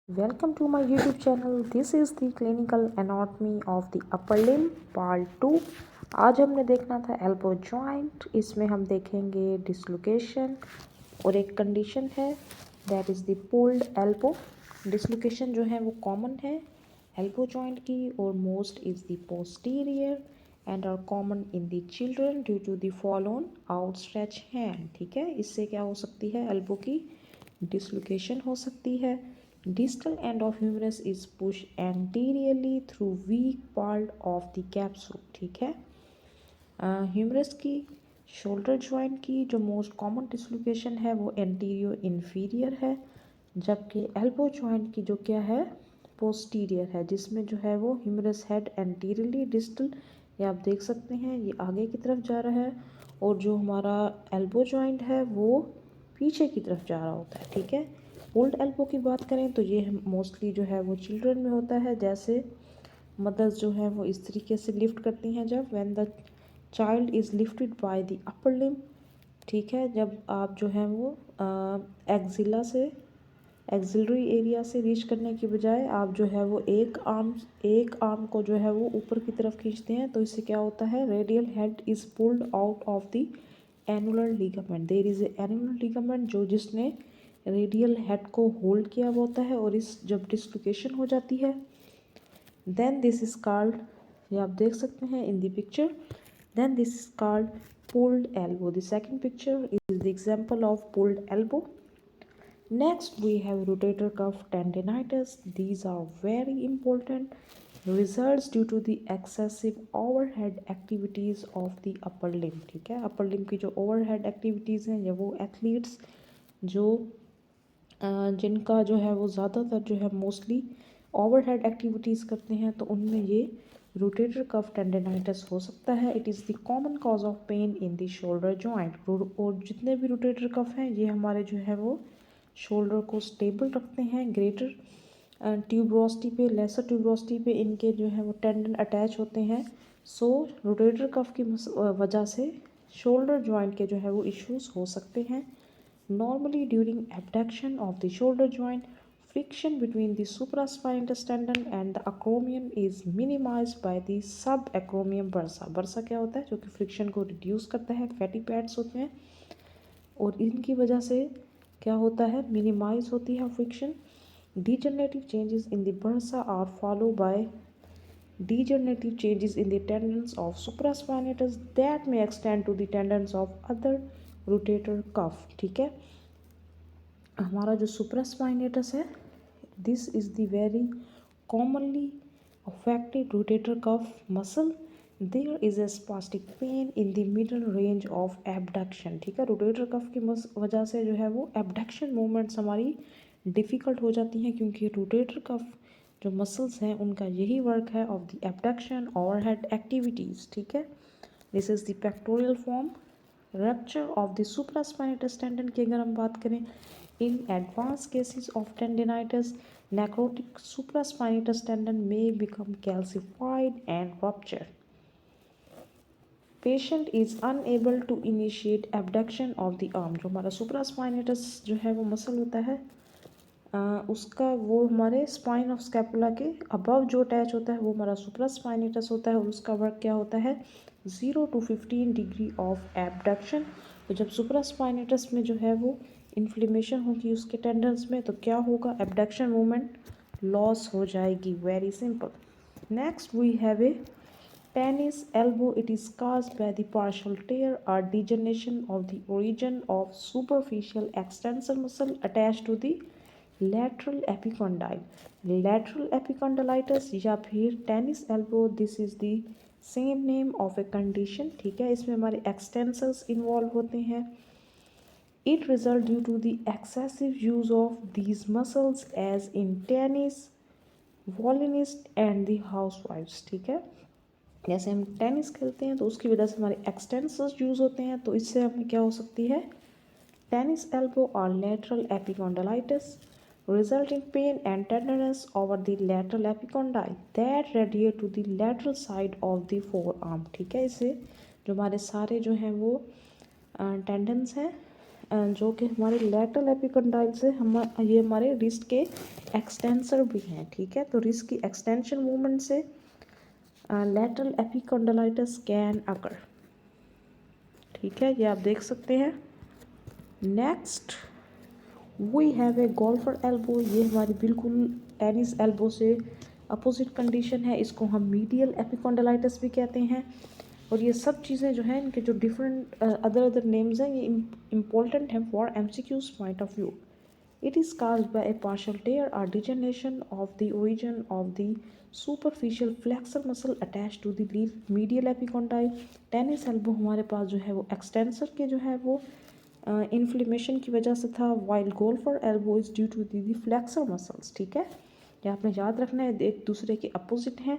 Welcome to my YouTube channel. This is the clinical anatomy of the upper limb part 2. आज हमने देखना था elbow joint. इसमें हम देखेंगे डिसलोकेशन और एक कंडीशन है that is the pulled elbow. Dislocation जो है वो कॉमन है एल्बो जॉइंट की और most is the posterior and are common in the children due to the fall on outstretch hand. ठीक है, इससे क्या हो सकती है, एल्बो की डिसलोकेशन हो सकती है. Distal end of humerus is pushed anteriorly through weak part of the capsule. ठीक है, ह्यूमरस की शोल्डर जॉइंट की जो मोस्ट कॉमन डिसलोकेशन है वो एंटीरियर इन्फीरियर है, जबकि एल्बो जॉइंट की जो क्या है पोस्टीरियर है, जिसमें जो है वो ह्यूमरस हेड एंटीरियरली डिस्टल, ये आप देख सकते हैं ये आगे की तरफ जा रहा है और जो हमारा एल्बो जॉइंट है वो पीछे की तरफ जा रहा होता है. ठीक है, पुल्ड एल्बो की बात करें तो ये मोस्टली जो है वो चिल्ड्रन में होता है, जैसे मदर्स जो है वो इस तरीके से लिफ्ट करती हैं जब when the child is lifted by the upper limb. ठीक है, जब आप जो है वो एक्जिला से एक्सिलरी एरिया से रीच करने की बजाय आप जो है वो एक आर्म को जो है वो ऊपर की तरफ खींचते हैं, तो इससे क्या होता है, radial head is pulled out of the annular ligament. There is a annular ligament जो जिसने रेडियल हेड को होल्ड किया हुआ होता है, और इस जब डिसलोकेशन हो जाती है देन दिस इज कॉल्ड, ये आप देख सकते हैं in the picture, then this is called pulled elbow. The second picture is the example of pulled elbow. Next we have rotator cuff tendinitis. These are very important results due to the excessive overhead activities of the upper limb. ठीक है, upper limb की जो overhead activities हैं, या वो athletes जो जिनका जो है वो ज़्यादातर जो है मोस्टली ओवरहेड एक्टिविटीज़ करते हैं, तो उनमें ये रोटेटर कफ टेंडेनाइटिस हो सकता है. It is the common cause of pen in the shoulder joint. और जितने भी रोटेटर कफ हैं ये हमारे जो है वो शोल्डर को स्टेबल रखते हैं. ग्रेटर ट्यूबरोसिटी पे, लेसर ट्यूबरोसिटी पे इनके जो है वो टेंडन अटैच होते हैं. सो रोटेटर कफ की वजह से शोल्डर जॉइंट के जो है वो इश्यूज़ हो सकते हैं. Normally, during abduction of the shoulder joint, friction between the supraspinatus tendon and the acromion is minimized by the subacromial bursa. bursa क्या होता है, जो कि फ्रिक्शन को रिड्यूस करता है. फैटी पैड्स होते हैं और इनकी वजह से क्या होता है, मिनिमाइज होती है friction. degenerative changes in the bursa are followed by degenerative changes in the tendons of supraspinatus that may extend to the tendons of other rotator cuff. ठीक है, हमारा जो सुप्रास्पाइनेटस है, this is the very commonly affected rotator cuff muscle. There is a spastic pain in the middle range of abduction. ठीक है, rotator cuff की वजह से जो है वो एबडक्शन मूवमेंट्स हमारी डिफ़िकल्ट हो जाती हैं, क्योंकि रोटेटर कफ जो मसल्स हैं उनका यही वर्क है of the abduction overhead activities. ठीक है, this is the pectoral form. Rupture of the supraspinatus tendon की अगर हम बात करें, in advanced cases of tendinitis, necrotic supraspinatus tendon may become calcified and rupture. Patient is unable to initiate abduction of the arm. जो हमारा supraspinatus जो है वो मसल होता है, उसका वो हमारे स्पाइन ऑफ स्कैपुला के अबव जो अटैच होता है वो हमारा सुप्रास्पाइनेटस होता है, और उसका वर्क क्या होता है, 0 to 15 डिग्री ऑफ एबडक्शन. तो जब सुप्रास्पाइनेटस में जो है वो इन्फ्लेमेशन होगी उसके टेंडन्स में, तो क्या होगा, एबडक्शन मूवमेंट लॉस हो जाएगी. Very simple. Next we have a tennis elbow. It is caused by the partial tear or degeneration of the origin of superficial extensor muscle attached to the lateral epicondyle. lateral epicondylitis या फिर tennis elbow, this is the same name of a condition. ठीक है, इसमें हमारे extensors involve होते हैं. It results due to the excessive use of these muscles as in tennis, violinists and the housewives. ठीक है, जैसे हम टेनिस खेलते हैं तो उसकी वजह से हमारे एक्सटेंसर्स यूज़ होते हैं, तो इससे हमें क्या हो सकती है, टेनिस एल्बो और lateral epicondylitis result in pain and tenderness over the lateral epicondyle that radiate to the lateral side of the forearm. ठीक है, इससे जो हमारे सारे जो हैं वो टेंडन्स हैं जो कि हमारे लैटरल एपिकंडाइल से हम ये हमारे रिस्ट के एक्सटेंसर भी हैं, ठीक है। तो रिस्ट की एक्सटेंशन मूवमेंट से लैटरल एपिकंडाइलिटिस कैन अकर, ठीक है, ये आप देख सकते हैं। Next we have a golfer elbow, ये हमारी बिल्कुल टेनिस एल्बो से अपोजिट कंडीशन है, इसको हम मीडियल एपिकॉन्डालाइटिस भी कहते हैं। और ये सब चीज़ें जो हैं इनके जो डिफरेंट अदर नेम्स हैं ये इम्पोर्टेंट हैं for MCQs point of view. It is caused by a partial tear or degeneration of the origin of the superficial flexor muscle attached to the medial epicondyle। Tennis elbow हमारे पास जो है वो extensor के जो है वो inflammation की वजह से था, while golfer elbow is due to the flexor muscles, ठीक है। ये आपने याद रखना है, एक दूसरे के अपोजिट हैं।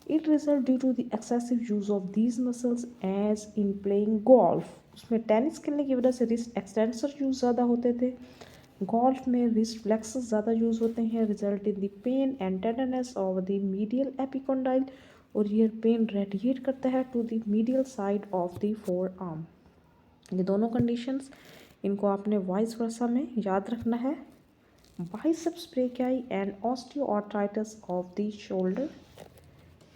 It result due to the excessive use of these muscles as in playing golf. उसमें टेनिस खेलने की वजह से रिस्ट एक्सटेंसर यूज ज़्यादा होते थे, गोल्फ में रिस्ट फ्लेक्सस ज़्यादा यूज होते हैं। Result in the pain and tenderness of the medial epicondyle, और ये पेन रेडिएट करता है to the medial side of the forearm. ये दोनों कंडीशंस इनको आपने वाइस वर्सा में याद रखना है। Biceps brachii and osteoarthritis of the shoulder.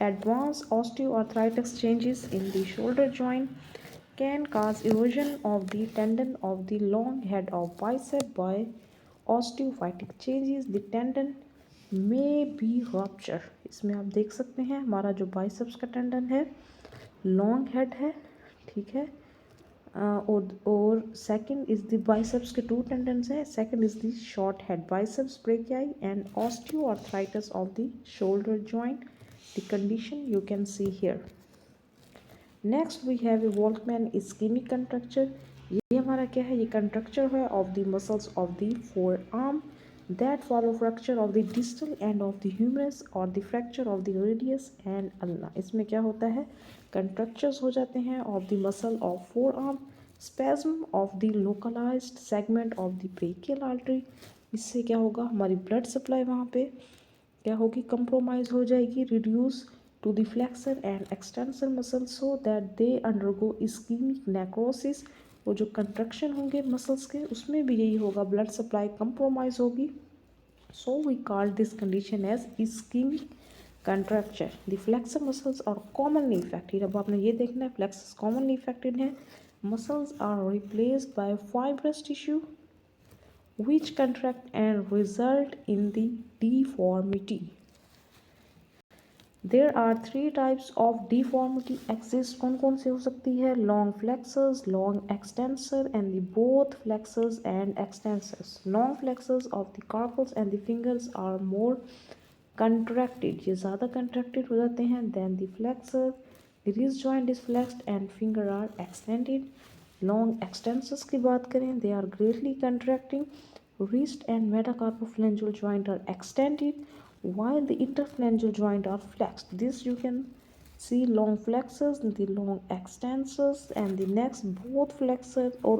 Advanced osteoarthritis changes in the shoulder joint can cause erosion of the tendon of the long head of bicep by osteophytic changes. The tendon may be rupture। इसमें आप देख सकते हैं हमारा जो biceps का tendon है long head है, ठीक है। और सेकंड इज द बाइसेप्स के टू टेंडन्स हैं, second is the short head biceps brachii and osteoarthritis of the shoulder joint. The condition you can see here. Next we have a Volkmann ischemic contracture। ये हमारा क्या है, ये contracture है of the muscles of the forearm that follow fracture of the distal end of the humerus or the fracture of the radius and ulna। इसमें क्या होता है, contractures हो जाते हैं of the muscle of forearm, spasm of the localized segment of the brachial artery। इससे क्या होगा, हमारी blood supply वहाँ पे क्या होगी, कंप्रोमाइज हो जाएगी, reduce to the flexor and extensor muscle so that they undergo ischemic necrosis. वो जो कंट्रक्शन होंगे मसल्स के उसमें भी यही होगा, ब्लड सप्लाई कंप्रोमाइज होगी। So we call this condition as ischemic contracture. The flexor muscles are commonly affected. अब आपने ये देखना है फ्लेक्सस कॉमनली इफेक्टेड है, muscles are replaced by fibrous tissue which contract and result in the deformity। There are three types of deformity exist। कौन कौन से हो सकती है, long flexors, long extensor and the both flexors and extensors। long flexors of the carpals and the fingers are more contracted, ये ज़्यादा contracted हो जाते हैं than the flexor। the wrist joint is flexed and finger are extended। long extensors की बात करें, they are greatly contracting, wrist and metacarpophalangeal joint are extended while the interphalangeal joint are flexed। This you can see long flexors, the long extensors and the next both flexors or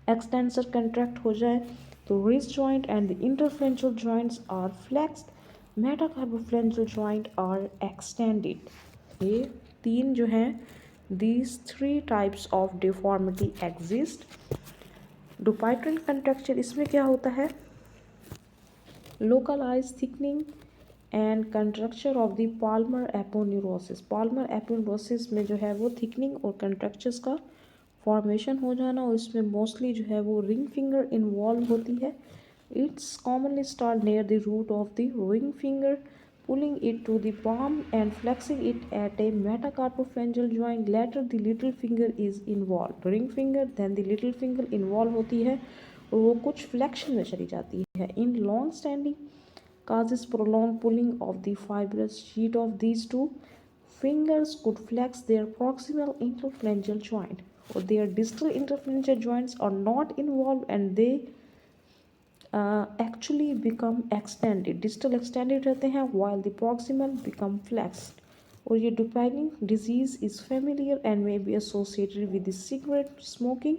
extensor contract हो जाए तो wrist joint and the interphalangeal joints are flexed, metacarpophalangeal joint are extended। ये तीन जो हैं, these three types of deformity exist। डुपाइट्रल कंट्रक्चर, इसमें क्या होता है, localise thickening and contracture of the palmar aponeurosis. Palmar aponeurosis में जो है वो थिकनिंग और कंट्रक्चर्स का फॉर्मेशन हो जाना, और इसमें मोस्टली जो है वो रिंग फिंगर इन्वॉल्व होती है। It's commonly start near the root of the ring finger, pulling it to the palm and flexing it at a metacarpophalangeal joint। later the little finger is involved। ring finger then the little finger involved होती है और वो कुछ flexion में चली जाती है। in long standing causes prolonged pulling of the fibrous sheet of these two fingers could flex their proximal interphalangeal joint, or their distal interphalangeal joints are not involved and they actually become extended। distal extended रहते हैं while the proximal become flexed। और ये Dupuytren disease is familiar and may be associated with the cigarette smoking,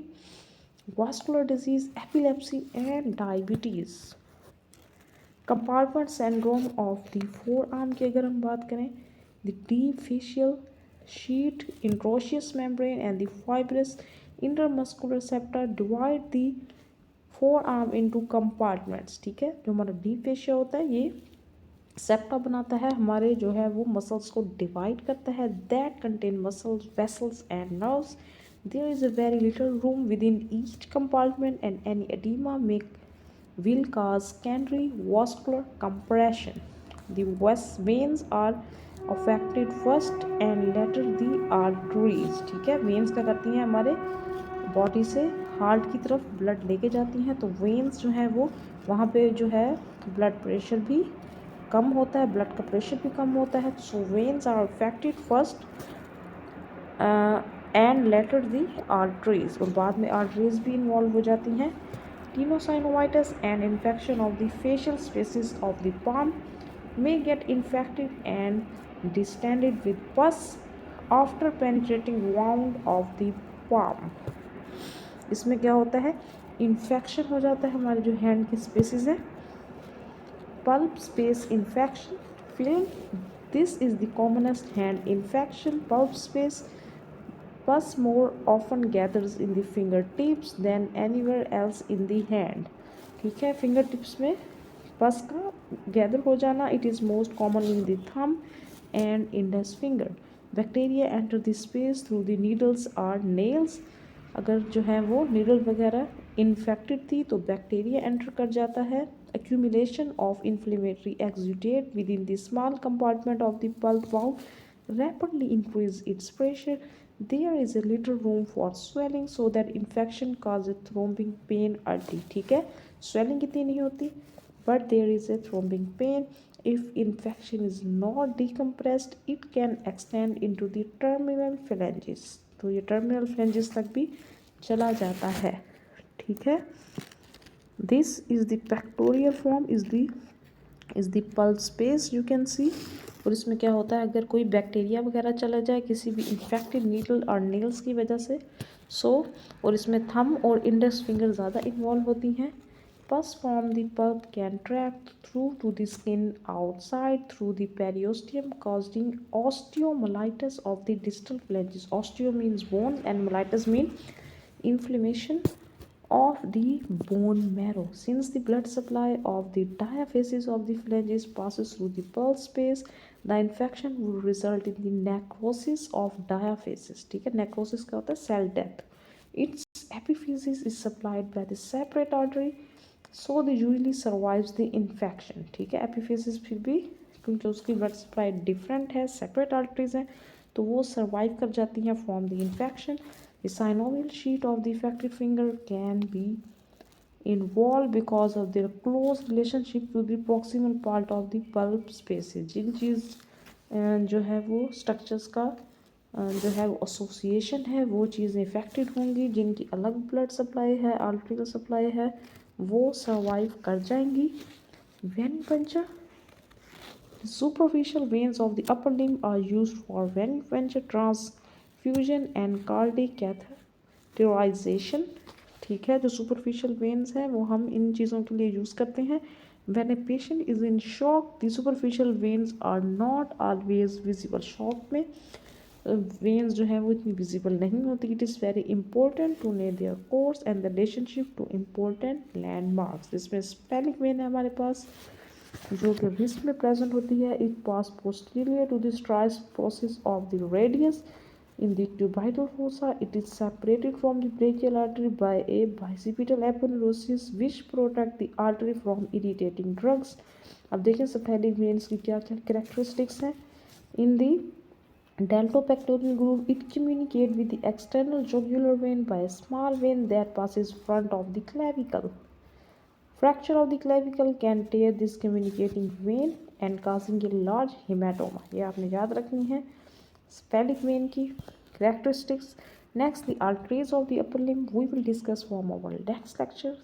vascular disease, epilepsy and diabetes। compartment syndrome of the forearm की अगर हम बात करें, the deep facial sheet, interosseous membrane and the fibrous intermuscular septa divide the four arm into compartments, ठीक है। जो हमारा deep fascia होता है ये सेप्टा बनाता है, हमारे जो है वो मसल्स को डिवाइड करता है, that contain muscles, vessels and nerves. There is a very little room within each compartment and any oedema make will cause secondary vascular compression. The veins are affected first and later the arteries, ठीक है। Veins क्या करती हैं, हमारे body से heart की तरफ blood लेके जाती हैं, तो वेन्स जो है वो वहाँ पे जो है ब्लड प्रेशर भी कम होता है, ब्लड का प्रेशर भी कम होता है। So veins are affected first and later the arteries, और बाद में आर्टरीज भी इन्वॉल्व हो जाती हैं। Tenosynovitis, an infection of the facial spaces of the palm, may get infected and distended with pus after penetrating wound of the palm. इसमें क्या होता है, इन्फेक्शन हो जाता है हमारे जो हैंड के स्पेसेस हैं, pulp space infection, film. This is the commonest hand infection. Pulp space pus more often gathers in the fingertips than anywhere else in the hand, ठीक है। फिंगर टिप्स में पस का गैदर हो जाना, it is most common in the thumb and index finger. Bacteria enter the space through the needles or nails, अगर जो है वो नीडल वगैरह इन्फेक्टेड थी तो बैक्टीरिया एंटर कर जाता है। accumulation of inflammatory exudate within the small compartment of the pulp wound rapidly increase its pressure. There is a little room for swelling so that infection causes throbbing pain early, ठीक है। swelling इतनी नहीं होती but there is a throbbing pain. If infection is not decompressed it can extend into the terminal phalanges, तो ये terminal phalanges तक भी चला जाता है, ठीक है। This is the pectoral form is the pulp space you can see। और इसमें क्या होता है, अगर कोई बैक्टीरिया वगैरह चला जाए किसी भी इन्फेक्टेड नीडल और नेल्स की वजह से, और इसमें थंब और इंडेक्स फिंगर ज़्यादा इन्वॉल्व होती हैं। Pus from the pulp can track through to the skin outside through the periosteum causing osteomyelitis of the distal phalanges. Osteo means bone and myelitis means inflammation of the bone marrow. Since the blood supply of the diaphysis of the phalanges passes through the pulse space, the infection will result in the necrosis of diaphysis, ठीक है। necrosis क्या होता है, cell death. Its epiphysis is supplied by the separate artery, so the usually survives the infection, ठीक है। epiphysis फिर भी क्योंकि उसकी ब्लड सप्लाई डिफरेंट है, सेपरेट आर्टरीज हैं, तो वो सर्वाइव कर जाती हैं from the infection. The synovial sheath of the affected finger can be involved because of their close relationship to the proximal part of the pulp spaces. जिन चीज़ जो है वो स्ट्रक्चर्स का जो है वो एसोसिएशन है, वो चीज़ें इफेक्टेड होंगी, जिनकी अलग ब्लड सप्लाई है, आर्टरियल सप्लाई है, वो सर्वाइव कर जाएंगी। Venipuncture. The superficial veins of the upper limb are used for venipuncture transfusion and cardiac catheterization, ठीक है। जो superficial veins हैं वो हम इन चीज़ों के लिए यूज़ करते हैं। When a patient is in shock, the superficial veins are not always visible. shock में veins जो है वो इतनी visible नहीं होती। It is very important to know their course and the relationship to important landmarks. इसमें sphenic vein है हमारे पास, जो कि रिस्ट में प्रेजेंट होती है। It pass posterior to the styloid process of the radius in the cubital fossa. It is separated from the brachial artery by a bicipital aponeurosis which protect the artery from irritating drugs. अब देखें cephalic veins की क्या क्या characteristics हैं। In the deltopectoral groove, it communicates with the external jugular vein by a small vein that passes front of the clavicle. Fracture of the clavicle can tear this communicating vein and causing a large hematoma. ये आपने याद रखनी है sphenic vein की characteristics. Next, the arteries of the upper limb we will discuss from our next lecture.